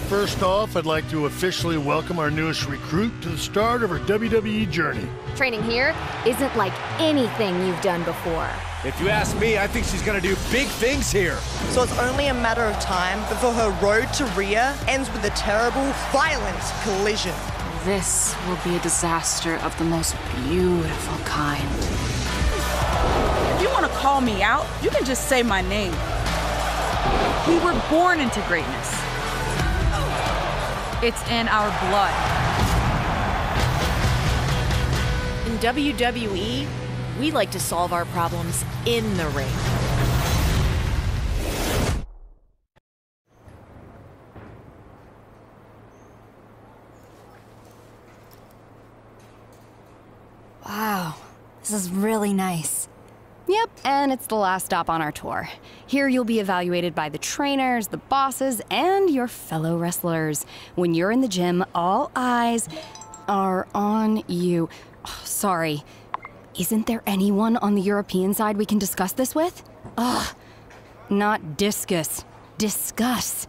First off, I'd like to officially welcome our newest recruit to the start of her WWE journey. Training here isn't like anything you've done before. If you ask me, I think she's gonna do big things here. So it's only a matter of time before her road to Rhea ends with a terrible, violent collision. This will be a disaster of the most beautiful kind. If you want to call me out, you can just say my name. We were born into greatness. It's in our blood. In WWE, we like to solve our problems in the ring. Wow, this is really nice. Yep, and it's the last stop on our tour. Here you'll be evaluated by the trainers, the bosses, and your fellow wrestlers. When you're in the gym, all eyes are on you. Oh, sorry, isn't there anyone on the European side we can discuss this with? Ugh, not discuss, discuss.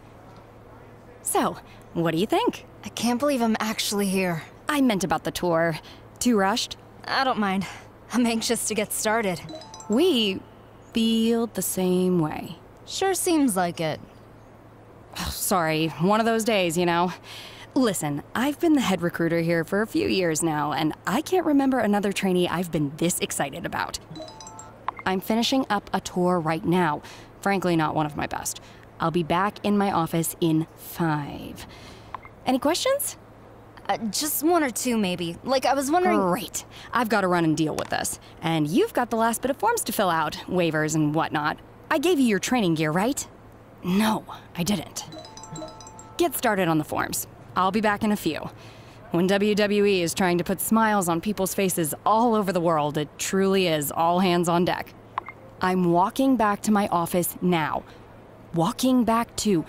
So, what do you think? I can't believe I'm actually here. I meant about the tour. Too rushed? I don't mind. I'm anxious to get started. We feel the same way. Sure seems like it. Oh, sorry, one of those days, you know. Listen, I've been the head recruiter here for a few years now, and I can't remember another trainee I've been this excited about. I'm finishing up a tour right now. Frankly, not one of my best. I'll be back in my office in 5. Any questions? Just one or two, maybe. Like, I was wondering... Great. I've got to run and deal with this. And you've got the last bit of forms to fill out, waivers and whatnot. I gave you your training gear, right? No, I didn't. Get started on the forms. I'll be back in a few. When WWE is trying to put smiles on people's faces all over the world, it truly is all hands on deck. I'm walking back to my office now. Walking back to...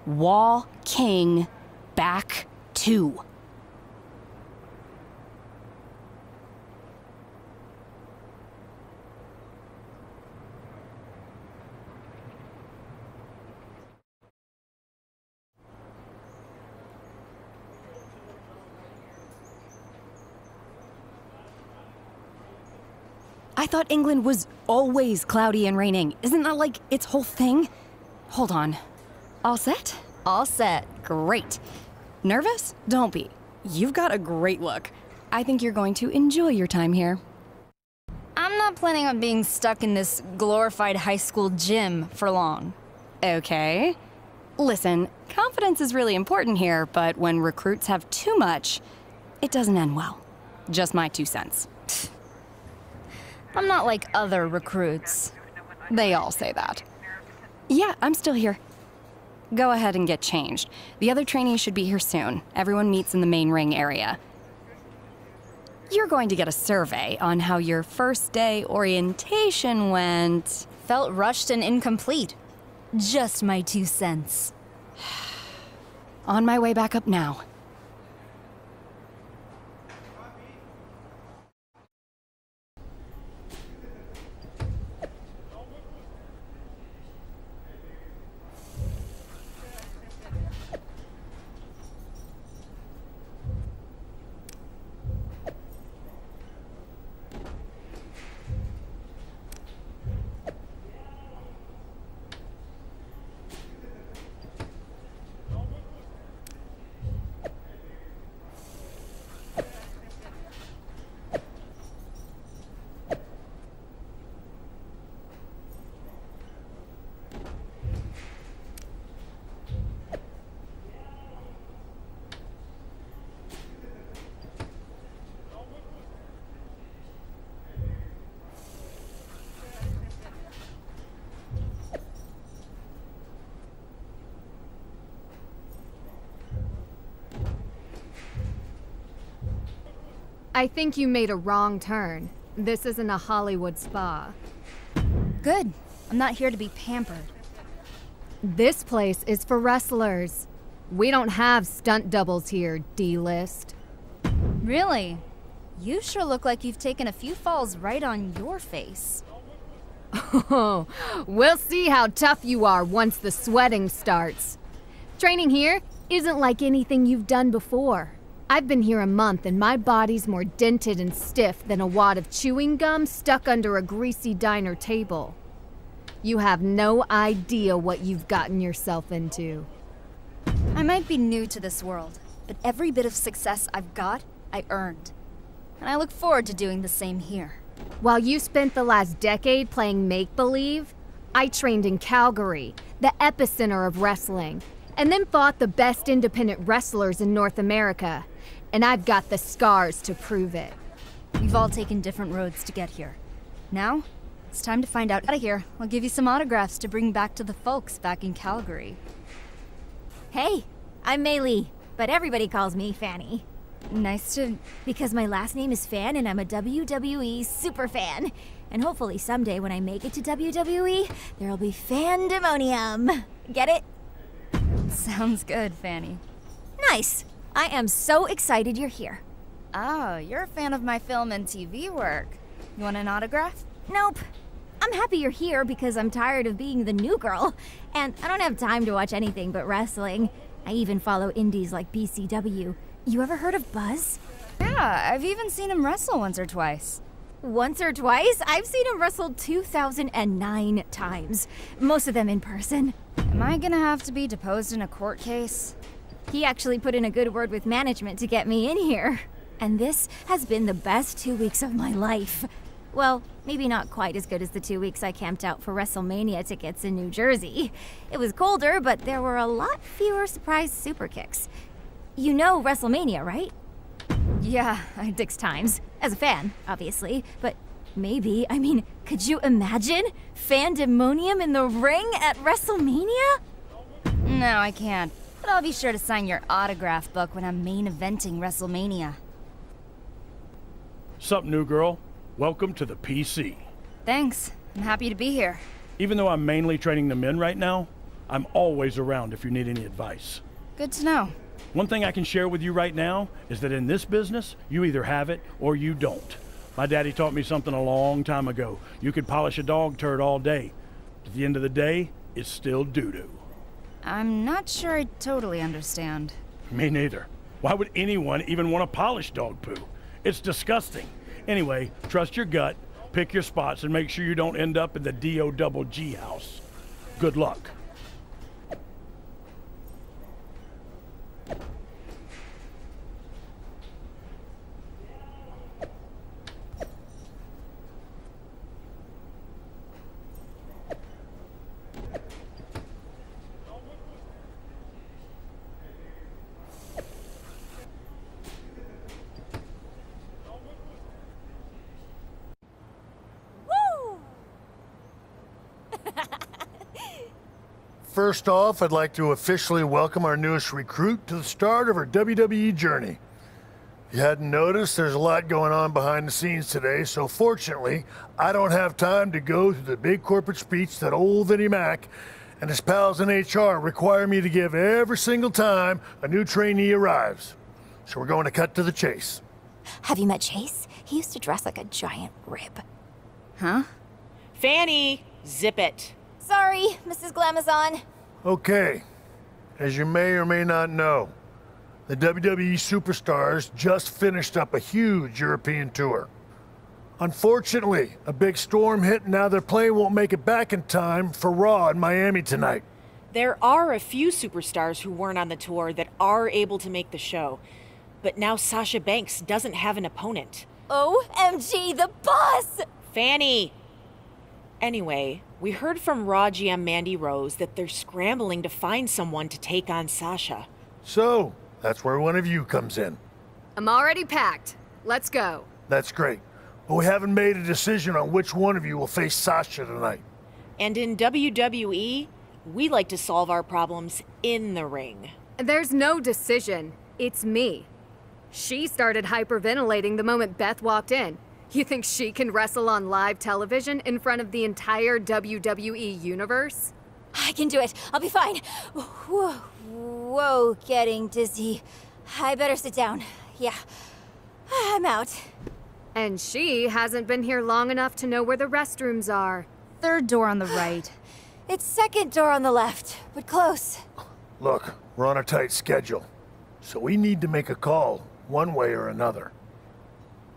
Walking back to... I thought England was always cloudy and raining. Isn't that like its whole thing? Hold on. All set? All set. Great. Nervous? Don't be. You've got a great look. I think you're going to enjoy your time here. I'm not planning on being stuck in this glorified high school gym for long. Okay. Listen, confidence is really important here, but when recruits have too much, it doesn't end well. Just my 2 cents. I'm not like other recruits. They all say that. Yeah, I'm still here. Go ahead and get changed. The other trainees should be here soon. Everyone meets in the main ring area. You're going to get a survey on how your first day orientation went. Felt rushed and incomplete. Just my 2 cents. On my way back up now. I think you made a wrong turn. This isn't a Hollywood spa. Good. I'm not here to be pampered. This place is for wrestlers. We don't have stunt doubles here, D-list. Really? You sure look like you've taken a few falls right on your face. Oh, we'll see how tough you are once the sweating starts. Training here isn't like anything you've done before. I've been here a month and my body's more dented and stiff than a wad of chewing gum stuck under a greasy diner table. You have no idea what you've gotten yourself into. I might be new to this world, but every bit of success I've got, I earned. And I look forward to doing the same here. While you spent the last decade playing make-believe, I trained in Calgary, the epicenter of wrestling, and then fought the best independent wrestlers in North America. And I've got the scars to prove it. We've all taken different roads to get here. Now, it's time to find out of here. I'll give you some autographs to bring back to the folks back in Calgary. Hey, I'm Mei Lee, but everybody calls me Fanny. Nice to... Because my last name is Fan and I'm a WWE super fan. And hopefully someday when I make it to WWE, there'll be fandemonium. Get it? Sounds good, Fanny. Nice. I am so excited you're here. Oh, you're a fan of my film and TV work. You want an autograph? Nope. I'm happy you're here because I'm tired of being the new girl. And I don't have time to watch anything but wrestling. I even follow indies like BCW. You ever heard of Buzz? Yeah, I've even seen him wrestle once or twice. Once or twice? I've seen him wrestle 2,009 times. Most of them in person. Am I gonna have to be deposed in a court case? He actually put in a good word with management to get me in here. And this has been the best 2 weeks of my life. Well, maybe not quite as good as the 2 weeks I camped out for WrestleMania tickets in New Jersey. It was colder, but there were a lot fewer surprise super kicks. You know WrestleMania, right? Yeah, 6 times. As a fan, obviously. But maybe, could you imagine? Fandemonium in the ring at WrestleMania? No, I can't. But I'll be sure to sign your autograph book when I'm main eventing WrestleMania. Sup, new girl? Welcome to the PC. Thanks. I'm happy to be here. Even though I'm mainly training the men right now, I'm always around if you need any advice. Good to know. One thing I can share with you right now is that in this business, you either have it or you don't. My daddy taught me something a long time ago. You could polish a dog turd all day. At the end of the day, it's still doo-doo. I'm not sure I totally understand. Me neither. Why would anyone even want to polish dog poo? It's disgusting. Anyway, trust your gut, pick your spots, and make sure you don't end up in the DOGG house. Good luck. First off, I'd like to officially welcome our newest recruit to the start of her WWE journey. If you hadn't noticed, there's a lot going on behind the scenes today, so fortunately, I don't have time to go through the big corporate speech that old Vinnie Mac and his pals in HR require me to give every single time a new trainee arrives. So we're going to cut to the chase. Have you met Chase? He used to dress like a giant rib. Huh? Fanny, zip it. Sorry, Mrs. Glamazon. Okay, as you may or may not know, the WWE superstars just finished up a huge European tour. Unfortunately, a big storm hit and now their plane won't make it back in time for Raw in Miami tonight. There are a few superstars who weren't on the tour that are able to make the show. But now Sasha Banks doesn't have an opponent. OMG, the boss! Fanny! Anyway, we heard from Raw GM Mandy Rose that they're scrambling to find someone to take on Sasha. So, that's where one of you comes in. I'm already packed. Let's go. That's great. But we haven't made a decision on which one of you will face Sasha tonight. And in WWE, we like to solve our problems in the ring. There's no decision. It's me. She started hyperventilating the moment Beth walked in. You think she can wrestle on live television in front of the entire WWE universe? I can do it. I'll be fine. Whoa, getting dizzy. I better sit down. Yeah, I'm out. And she hasn't been here long enough to know where the restrooms are. Third door on the right. It's second door on the left, but close. Look, we're on a tight schedule, so we need to make a call, one way or another.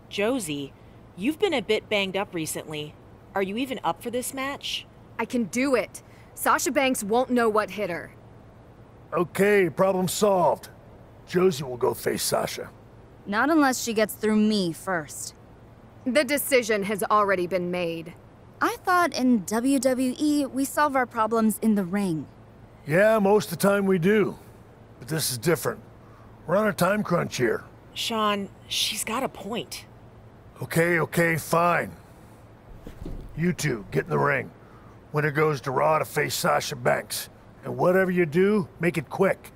Josie, you've been a bit banged up recently. Are you even up for this match? I can do it. Sasha Banks won't know what hit her. Okay, problem solved. Josie will go face Sasha. Not unless she gets through me first. The decision has already been made. I thought in WWE, we solve our problems in the ring. Yeah, most of the time we do. But this is different. We're on a time crunch here. Sean, she's got a point. Okay, fine. You two, get in the ring. Winner goes to Raw to face Sasha Banks. And whatever you do, make it quick.